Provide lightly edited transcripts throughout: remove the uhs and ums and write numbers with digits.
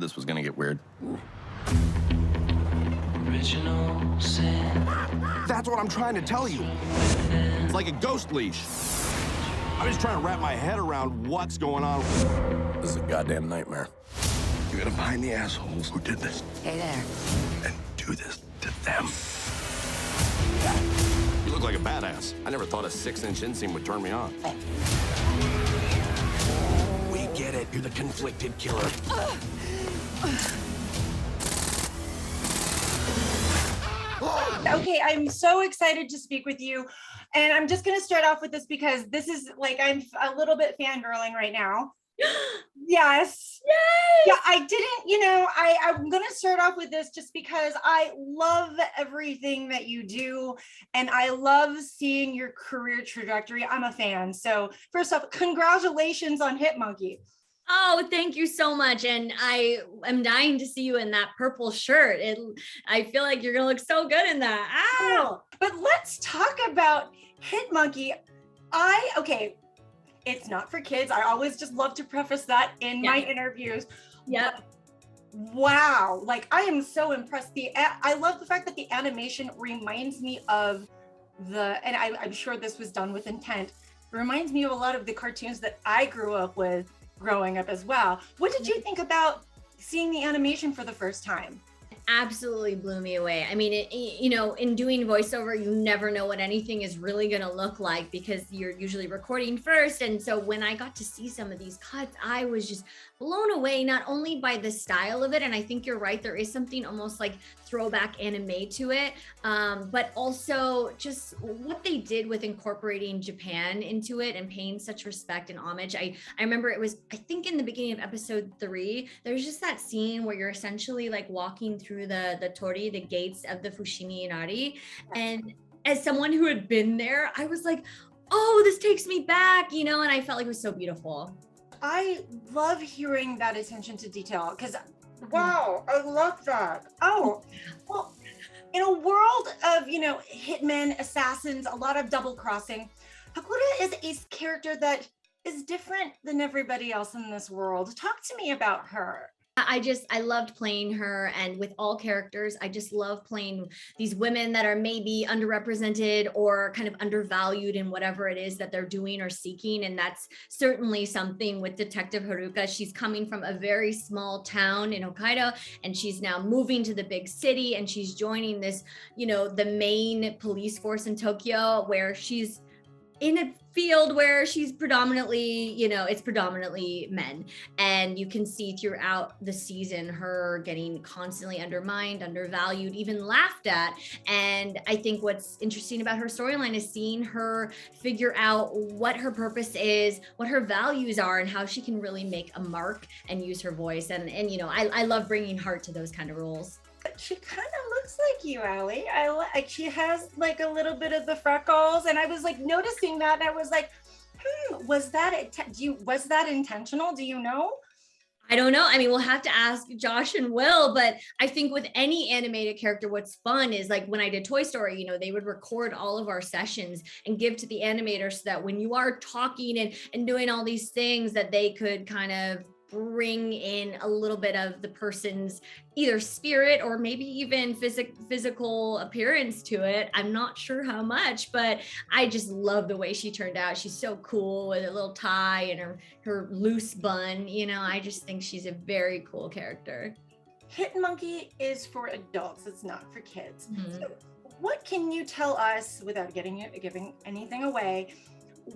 this was gonna get weird. Original sin. That's what I'm trying to tell you. It's like a ghost leash. I'm just trying to wrap my head around what's going on. This is a goddamn nightmare. You gotta find the assholes who did this Hey there. and do this to them. You look like a badass. I never thought a 6-inch inseam would turn me on. We get it. You're the conflicted killer. Okay, I'm so excited to speak with you. And I'm just going to start off with this because this is like, I'm a little bit fangirling right now. Yes. Yeah, I didn't, I'm going to start off with this just because I love everything that you do. And I love seeing your career trajectory. I'm a fan. So first off, congratulations on Hit Monkey. Oh, thank you so much. And I am dying to see you in that purple shirt. I feel like you're going to look so good in that. Oh, but let's talk about Hit Monkey. Okay, it's not for kids. I always just love to preface that in my interviews. Yeah. Wow. Like, I am so impressed. I love the fact that the animation reminds me of and I'm sure this was done with intent, reminds me of a lot of the cartoons that I grew up with growing up as well. What did you think about seeing the animation for the first time? Absolutely blew me away. I mean, in doing voiceover, you never know what anything is really going to look like because you're usually recording first. And so when I got to see some of these cuts, I was just blown away, not only by the style of it. And I think you're right. There is something almost like throwback anime to it. But also just what they did with incorporating Japan into it and paying such respect and homage. I remember it was, I think in the beginning of episode 3, there's just that scene where you're essentially like walking through the tori, the gates of the Fushimi Inari. And as someone who had been there, I was like, oh, this takes me back, and I felt like it was so beautiful. I love hearing that attention to detail because, wow, I love that. Oh, well, in a world of, hitmen, assassins, a lot of double crossing, Hakuda is a character that is different than everybody else in this world. Talk to me about her. I loved playing her, and with all characters, I just love playing these women that are maybe underrepresented or kind of undervalued in whatever it is that they're doing or seeking. And that's certainly something with Detective Haruka. She's coming from a very small town in Hokkaido, and she's now moving to the big city, and she's joining this, the main police force in Tokyo, where she's in a field where she's predominantly, it's predominantly men. And you can see throughout the season her getting constantly undermined, undervalued, even laughed at. And I think what's interesting about her storyline is seeing her figure out what her purpose is, what her values are, and how she can really make a mark and use her voice. And I love bringing heart to those kind of roles. She kind of looks like you, Allie. She has like a little bit of the freckles, and I was like noticing that, and I was like, was that intentional? Do you know? I don't know. I mean, we'll have to ask Josh and Will, but I think with any animated character, what's fun is like when I did Toy Story, they would record all of our sessions and give to the animators so that when you are talking and doing all these things that they could kind of bring in a little bit of the person's either spirit or maybe even physical appearance to it. I'm not sure how much, but I just love the way she turned out. She's so cool with a little tie and her loose bun. I just think she's a very cool character. Hit Monkey is for adults. It's not for kids. Mm-hmm. So what can you tell us without giving anything away?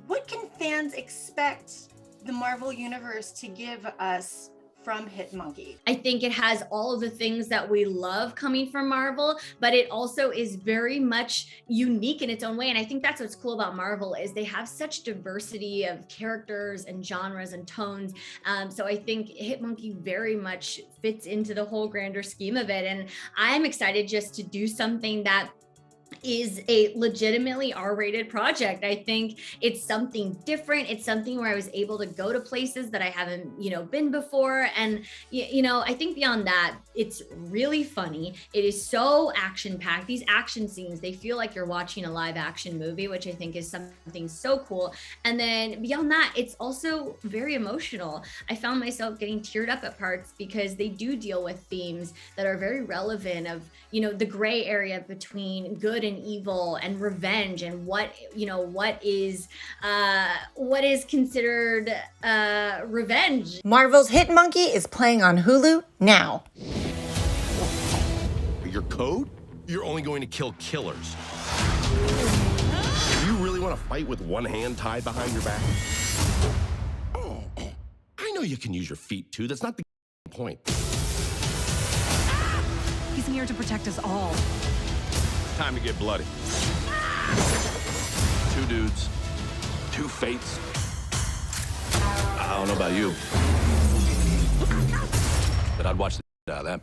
What can fans expect the Marvel Universe to give us from Hit Monkey? I think it has all of the things that we love coming from Marvel, but it also is very much unique in its own way. And I think that's what's cool about Marvel is they have such diversity of characters and genres and tones. So I think Hit Monkey very much fits into the whole grander scheme of it. And I'm excited just to do something that is a legitimately R-rated project. I think it's something different. It's something where I was able to go to places that I haven't, been before. And, I think beyond that, it's really funny. It is so action-packed. These action scenes, they feel like you're watching a live action movie, which I think is something so cool. And then beyond that, it's also very emotional. I found myself getting teared up at parts because they do deal with themes that are very relevant of, the gray area between good and evil and revenge and what is considered revenge. Marvel's hit Monkey is playing on Hulu now. Your code? You're only going to kill killers. Do you really want to fight with one hand tied behind your back? I know you can use your feet too. That's not the point. He's here to protect us all. Time to get bloody. 2 dudes, 2 fates. I don't know about you, but I'd watch the out of that.